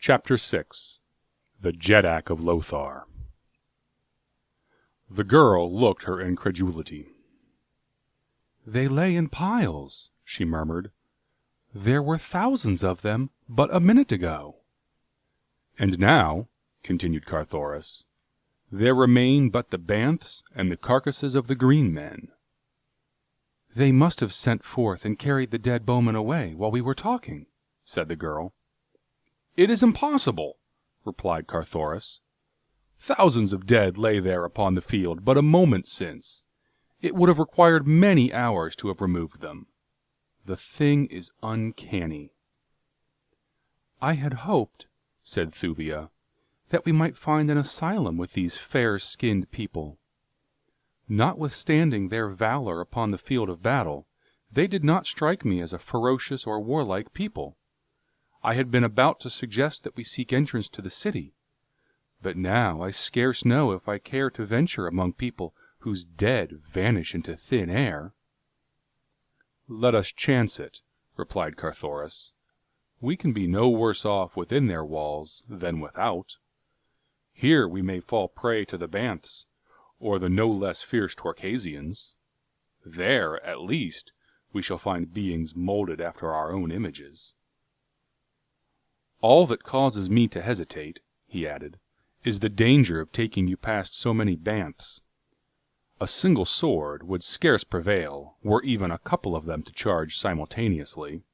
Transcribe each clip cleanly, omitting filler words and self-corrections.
Chapter 6 The Jeddak of Lothar. The girl looked her incredulity. "They lay in piles," she murmured. "There were thousands of them but a minute ago." "And now," continued Carthoris, "there remain but the banths and the carcasses of the green men." "They must have sent forth and carried the dead Bowman away while we were talking," said the girl. "It is impossible," replied Carthoris. "Thousands of dead lay there upon the field but a moment since. It would have required many hours to have removed them. The thing is uncanny." "I had hoped," said Thuvia, "that we might find an asylum with these fair-skinned people. Notwithstanding their valor upon the field of battle, they did not strike me as a ferocious or warlike people. I had been about to suggest that we seek entrance to the city, but now I scarce know if I care to venture among people whose dead vanish into thin air." "Let us chance it," replied Carthoris. "We can be no worse off within their walls than without. Here we may fall prey to the banths, or the no less fierce Torcasians. There, at least, we shall find beings molded after our own images. All that causes me to hesitate," he added, "is the danger of taking you past so many banths. A single sword would scarce prevail, were even a couple of them to charge simultaneously."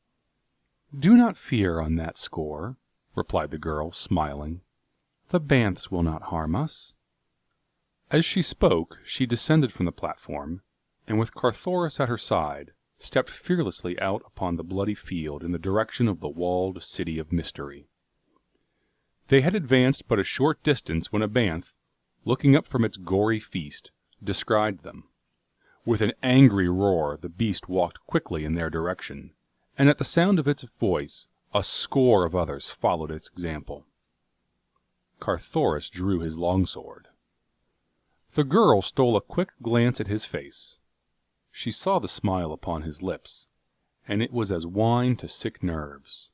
"Do not fear on that score," replied the girl, smiling. "The banths will not harm us." As she spoke, she descended from the platform, and with Carthoris at her side, stepped fearlessly out upon the bloody field in the direction of the walled city of mystery. They had advanced but a short distance when a banth, looking up from its gory feast, descried them. With an angry roar the beast walked quickly in their direction, and at the sound of its voice a score of others followed its example. Carthoris drew his longsword. The girl stole a quick glance at his face. She saw the smile upon his lips, and it was as wine to sick nerves.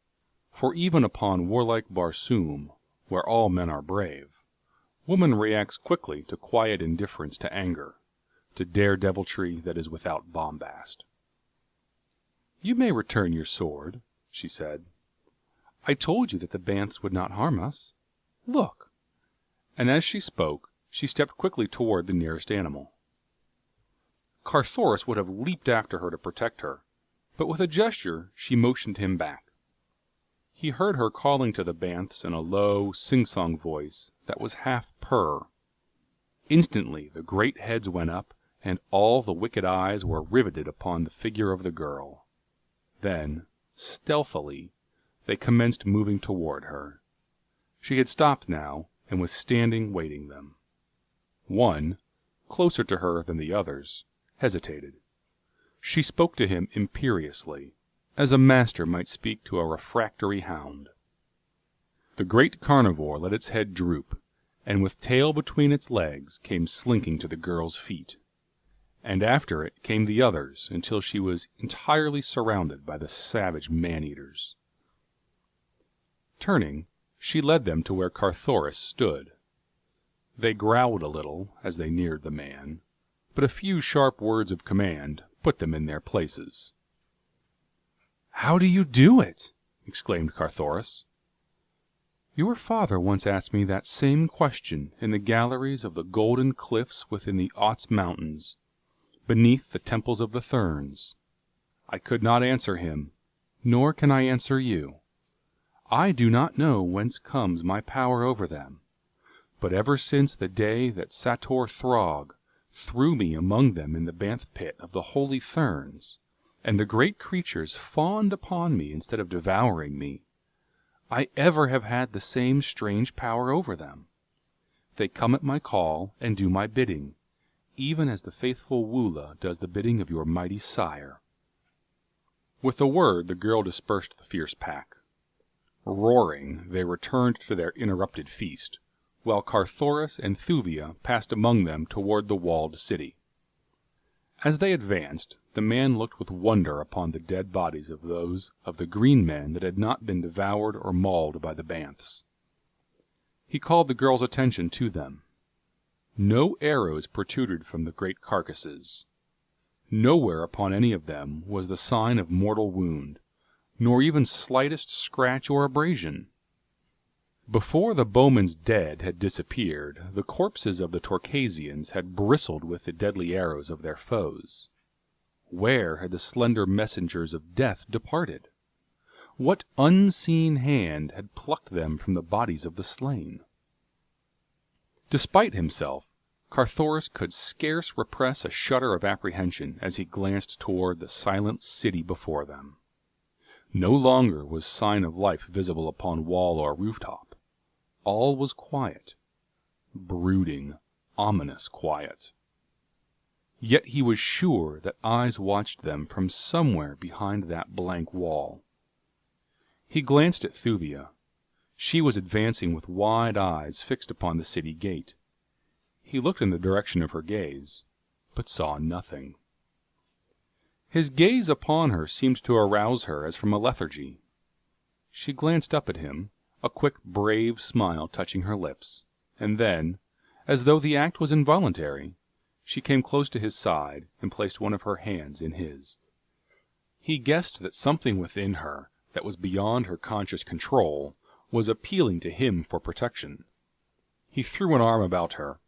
For even upon warlike Barsoom, where all men are brave, woman reacts quickly to quiet indifference to anger, to dare-deviltry that is without bombast. "You may return your sword," she said. "I told you that the banths would not harm us. Look!" And as she spoke, she stepped quickly toward the nearest animal. Carthoris would have leaped after her to protect her, but with a gesture she motioned him back. He heard her calling to the banths in a low, sing-song voice that was half purr. Instantly the great heads went up, and all the wicked eyes were riveted upon the figure of the girl. Then, stealthily, they commenced moving toward her. She had stopped now, and was standing waiting them. One, closer to her than the others, hesitated. She spoke to him imperiously, as a master might speak to a refractory hound. The great carnivore let its head droop, and with tail between its legs came slinking to the girl's feet. And after it came the others until she was entirely surrounded by the savage man-eaters. Turning, she led them to where Carthoris stood. They growled a little as they neared the man, but a few sharp words of command put them in their places. "How do you do it?" exclaimed Carthoris. "Your father once asked me that same question in the galleries of the golden cliffs within the Ots mountains, beneath the temples of the Therns. I could not answer him, nor can I answer you. I do not know whence comes my power over them, but ever since the day that Sator Throg threw me among them in the banth pit of the holy Therns, and the great creatures fawned upon me instead of devouring me, I ever have had the same strange power over them. They come at my call and do my bidding, even as the faithful Woola does the bidding of your mighty sire." With a word the girl dispersed the fierce pack. Roaring, they returned to their interrupted feast, while Carthoris and Thuvia passed among them toward the walled city. As they advanced, the man looked with wonder upon the dead bodies of those of the green men that had not been devoured or mauled by the banths. He called the girl's attention to them. No arrows protruded from the great carcasses. Nowhere upon any of them was the sign of mortal wound, nor even slightest scratch or abrasion. Before the Bowman's dead had disappeared, the corpses of the Torcasians had bristled with the deadly arrows of their foes. Where had the slender messengers of death departed? What unseen hand had plucked them from the bodies of the slain? Despite himself, Carthoris could scarce repress a shudder of apprehension as he glanced toward the silent city before them. No longer was sign of life visible upon wall or rooftop. All was quiet, brooding, ominous quiet. Yet he was sure that eyes watched them from somewhere behind that blank wall. He glanced at Thuvia. She was advancing with wide eyes fixed upon the city gate. He looked in the direction of her gaze, but saw nothing. His gaze upon her seemed to arouse her as from a lethargy. She glanced up at him, a quick, brave smile touching her lips, and then, as though the act was involuntary, she came close to his side and placed one of her hands in his. He guessed that something within her that was beyond her conscious control was appealing to him for protection. He threw an arm about her,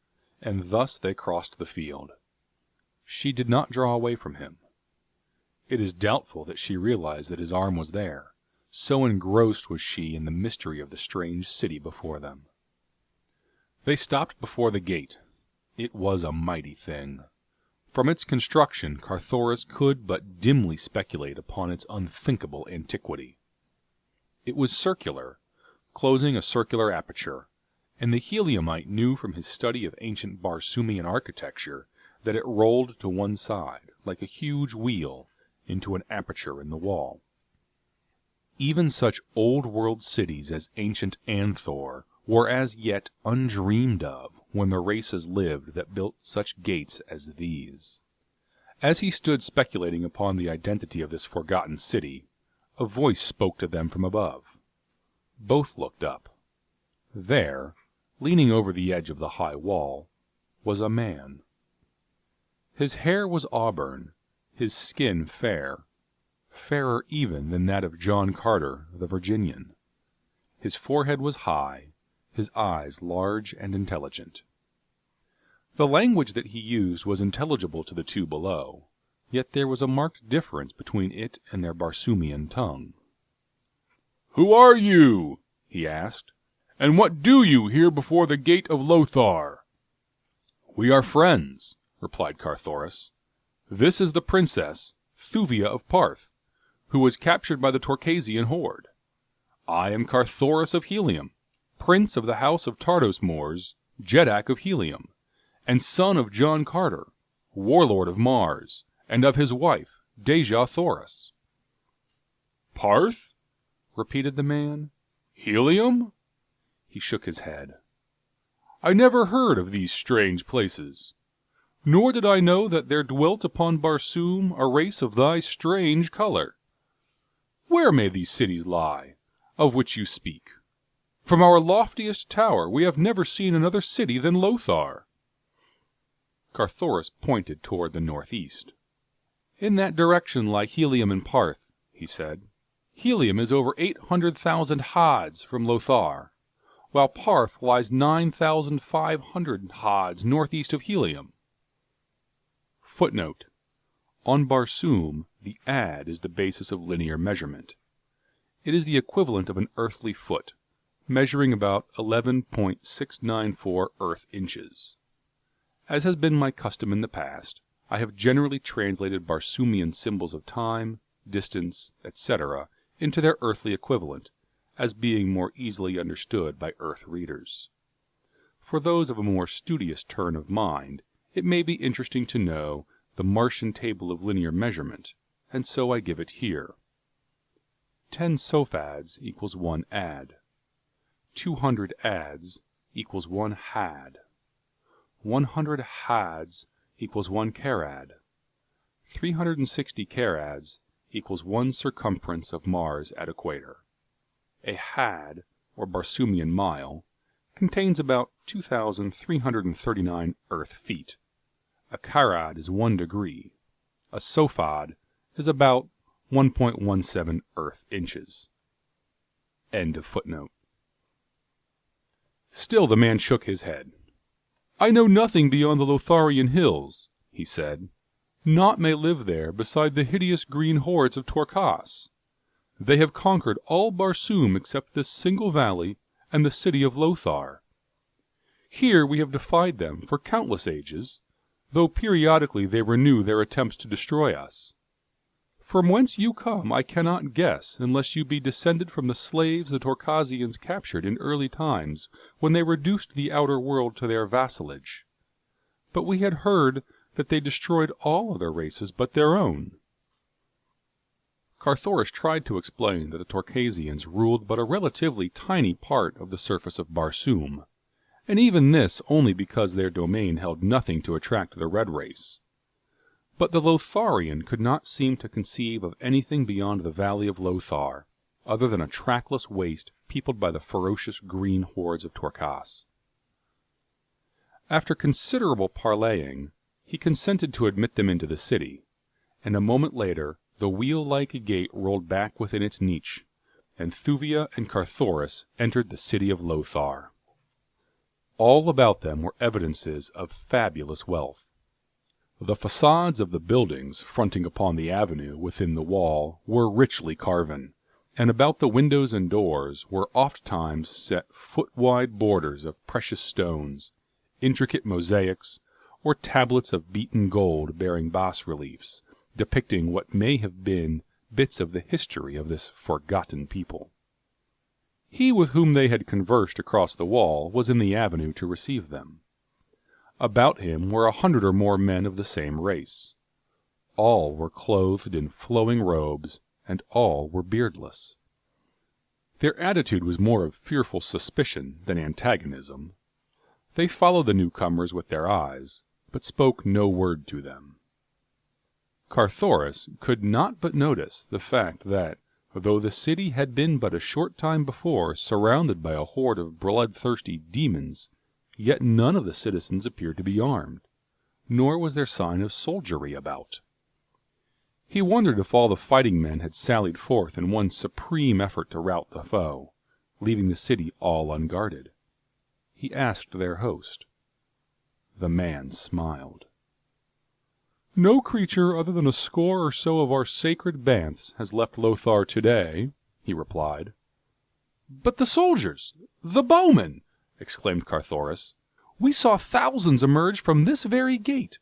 and thus they crossed the field. She did not draw away from him. It is doubtful that she realized that his arm was there, so engrossed was she in the mystery of the strange city before them. They stopped before the gate. It was a mighty thing. From its construction, Carthoris could but dimly speculate upon its unthinkable antiquity. It was circular, closing a circular aperture, and the Heliumite knew from his study of ancient Barsoomian architecture that it rolled to one side, like a huge wheel, into an aperture in the wall. Even such old-world cities as ancient Anthor were as yet undreamed of when the races lived that built such gates as these. As he stood speculating upon the identity of this forgotten city, a voice spoke to them from above. Both looked up. There, leaning over the edge of the high wall, was a man. His hair was auburn, his skin fair, fairer even than that of John Carter, the Virginian. His forehead was high, his eyes large and intelligent. The language that he used was intelligible to the two below, yet there was a marked difference between it and their Barsoomian tongue. "Who are you?" he asked, "and what do you here before the gate of Lothar?" "We are friends," replied Carthoris. "This is the princess, Thuvia of Ptarth, who was captured by the Torcasian horde. I am Carthoris of Helium, prince of the house of Tardos Moors, Jeddak of Helium, and son of John Carter, Warlord of Mars, and of his wife, Dejah Thoris." "Ptarth?" repeated the man. "Helium?" He shook his head. "I never heard of these strange places, nor did I know that there dwelt upon Barsoom a race of thy strange color. Where may these cities lie, of which you speak? From our loftiest tower we have never seen another city than Lothar." Carthoris pointed toward the northeast. "In that direction lie Helium and Ptarth," he said. "Helium is over 800,000 haads from Lothar, while Ptarth lies 9,500 haads northeast of Helium." Footnote: On Barsoom, the ad is the basis of linear measurement. It is the equivalent of an earthly foot, measuring about 11.694 earth inches. As has been my custom in the past, I have generally translated Barsoomian symbols of time, distance, etc., into their earthly equivalent, as being more easily understood by earth readers. For those of a more studious turn of mind, it may be interesting to know the Martian table of linear measurement, and so I give it here. 10 sophads equals 1 ad. 200 ads equals 1 had. 100 hads equals 1 carad. 360 carads equals 1 circumference of Mars at equator. A had, or Barsoomian mile, contains about 2,339 earth feet. A karad is 1 degree. A sophad is about 1.17 earth inches. End of footnote. Still the man shook his head. "I know nothing beyond the Lotharian hills," he said. "Naught may live there beside the hideous green hordes of Torkas. They have conquered all Barsoom except this single valley and the city of Lothar. Here we have defied them for countless ages, though periodically they renew their attempts to destroy us. From whence you come I cannot guess, unless you be descended from the slaves the Torkasians captured in early times, when they reduced the outer world to their vassalage. But we had heard that they destroyed all other races but their own." Carthoris tried to explain that the Torkasians ruled but a relatively tiny part of the surface of Barsoom, and even this only because their domain held nothing to attract the red race. But the Lotharian could not seem to conceive of anything beyond the valley of Lothar, other than a trackless waste peopled by the ferocious green hordes of Torkas. After considerable parleying, he consented to admit them into the city, and a moment later the wheel-like gate rolled back within its niche, and Thuvia and Carthoris entered the city of Lothar. All about them were evidences of fabulous wealth. The facades of the buildings fronting upon the avenue within the wall were richly carven, and about the windows and doors were oft-times set foot-wide borders of precious stones, intricate mosaics, or tablets of beaten gold bearing bas-reliefs, depicting what may have been bits of the history of this forgotten people. He with whom they had conversed across the wall was in the avenue to receive them. About him were 100 or more men of the same race. All were clothed in flowing robes, and all were beardless. Their attitude was more of fearful suspicion than antagonism. They followed the newcomers with their eyes, but spoke no word to them. Carthoris could not but notice the fact that, though the city had been but a short time before surrounded by a horde of bloodthirsty demons, yet none of the citizens appeared to be armed, nor was there sign of soldiery about. He wondered if all the fighting men had sallied forth in one supreme effort to rout the foe, leaving the city all unguarded. He asked their host. The man smiled. "No creature other than a score or so of our sacred banths has left Lothar today," he replied. "But the soldiers! The bowmen!" exclaimed Carthoris. "We saw thousands emerge from this very gate,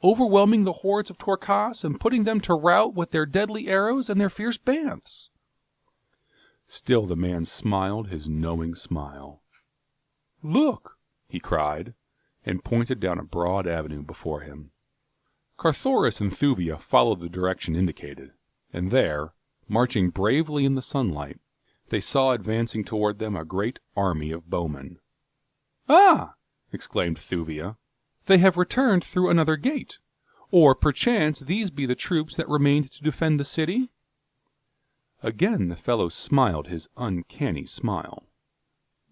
overwhelming the hordes of Torkas and putting them to rout with their deadly arrows and their fierce banths." Still the man smiled his knowing smile. "Look!" he cried, and pointed down a broad avenue before him. Carthoris and Thuvia followed the direction indicated, and there, marching bravely in the sunlight, they saw advancing toward them a great army of bowmen. "Ah!" exclaimed Thuvia, "they have returned through another gate. Or perchance these be the troops that remained to defend the city?" Again the fellow smiled his uncanny smile.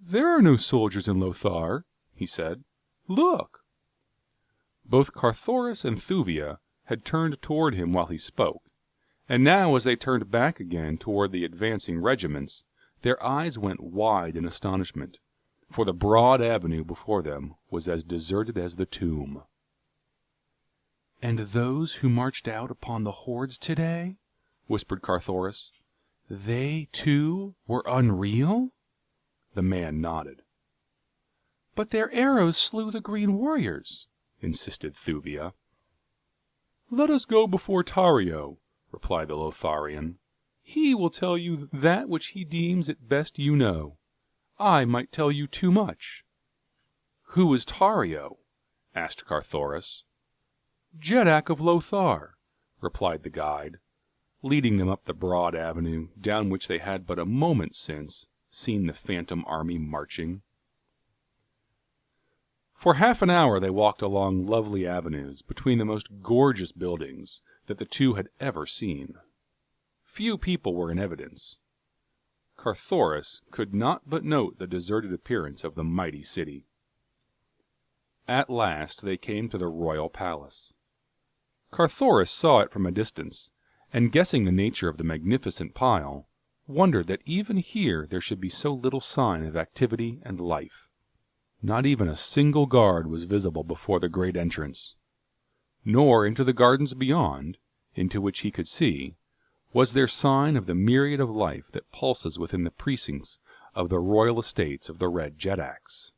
"There are no soldiers in Lothar," he said. "Look!" Both Carthoris and Thuvia had turned toward him while he spoke, and now as they turned back again toward the advancing regiments, their eyes went wide in astonishment, for the broad avenue before them was as deserted as the tomb. "And those who marched out upon the hordes today," whispered Carthoris, "they, too, were unreal?" The man nodded. "But their arrows slew the green warriors," insisted Thuvia. "Let us go before Tario," replied the Lotharian. "He will tell you that which he deems it best you know. I might tell you too much." "Who is Tario?" asked Carthoris. "Jeddak of Lothar," replied the guide, leading them up the broad avenue down which they had but a moment since seen the phantom army marching. For half an hour they walked along lovely avenues between the most gorgeous buildings that the two had ever seen. Few people were in evidence. Carthoris could not but note the deserted appearance of the mighty city. At last they came to the royal palace. Carthoris saw it from a distance, and guessing the nature of the magnificent pile, wondered that even here there should be so little sign of activity and life. Not even a single guard was visible before the great entrance. Nor into the gardens beyond, into which he could see, was there sign of the myriad of life that pulses within the precincts of the royal estates of the Red Jeddaks.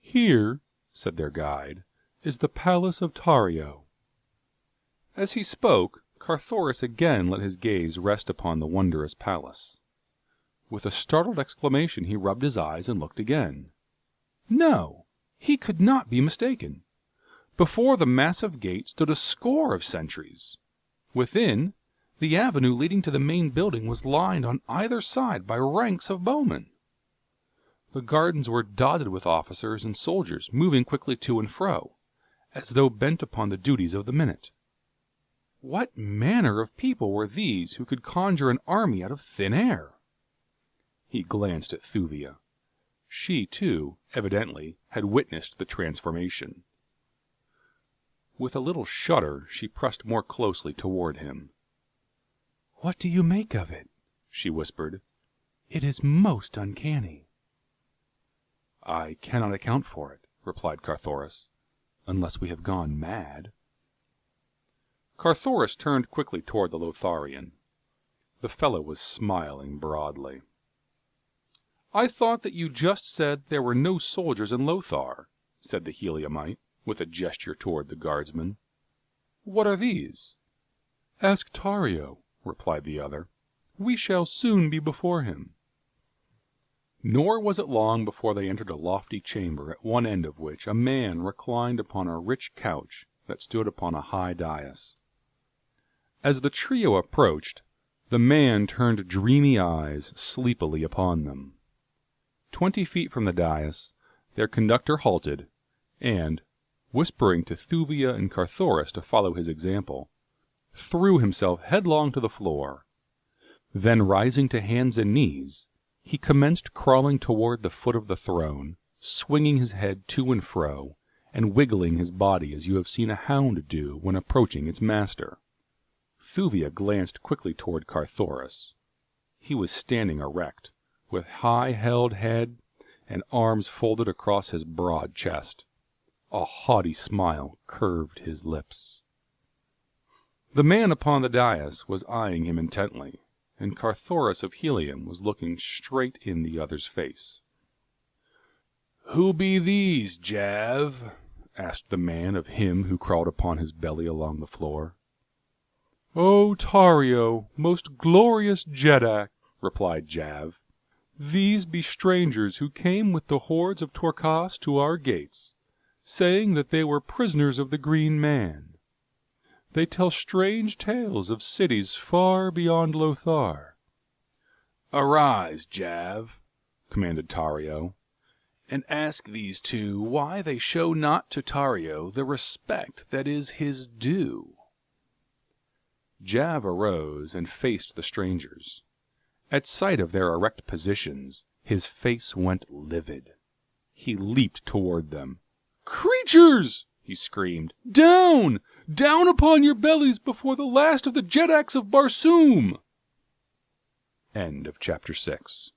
"Here," said their guide, "is the palace of Tario." As he spoke, Carthoris again let his gaze rest upon the wondrous palace. With a startled exclamation he rubbed his eyes and looked again. No, he could not be mistaken. Before the massive gate stood a score of sentries. Within, the avenue leading to the main building was lined on either side by ranks of bowmen. The gardens were dotted with officers and soldiers moving quickly to and fro, as though bent upon the duties of the minute. What manner of people were these who could conjure an army out of thin air? He glanced at Thuvia. She, too, evidently, had witnessed the transformation. With a little shudder, she pressed more closely toward him. "What do you make of it?" she whispered. "It is most uncanny." "I cannot account for it," replied Carthoris, "unless we have gone mad." Carthoris turned quickly toward the Lotharian. The fellow was smiling broadly. "I thought that you just said there were no soldiers in Lothar," said the Heliumite, with a gesture toward the guardsmen. "What are these?" "Ask Tario," replied the other. "We shall soon be before him." Nor was it long before they entered a lofty chamber, at one end of which a man reclined upon a rich couch that stood upon a high dais. As the trio approached, the man turned dreamy eyes sleepily upon them. 20 feet from the dais, their conductor halted, and, whispering to Thuvia and Carthoris to follow his example, threw himself headlong to the floor. Then, rising to hands and knees, he commenced crawling toward the foot of the throne, swinging his head to and fro, and wiggling his body as you have seen a hound do when approaching its master. Thuvia glanced quickly toward Carthoris. He was standing erect, with high-held head and arms folded across his broad chest. A haughty smile curved his lips. The man upon the dais was eyeing him intently, and Carthoris of Helium was looking straight in the other's face. "Who be these, Jav?" asked the man of him who crawled upon his belly along the floor. "O Tario, most glorious Jeddak," replied Jav, "these be strangers who came with the hordes of Torkas to our gates, saying that they were prisoners of the Green Man. They tell strange tales of cities far beyond Lothar." "Arise, Jav," commanded Tario, "and ask these two why they show not to Tario the respect that is his due." Jav arose and faced the strangers. At sight of their erect positions, his face went livid. He leaped toward them. "Creatures!" he screamed. "Down! Down upon your bellies before the last of the Jeddaks of Barsoom!" End of chapter 6.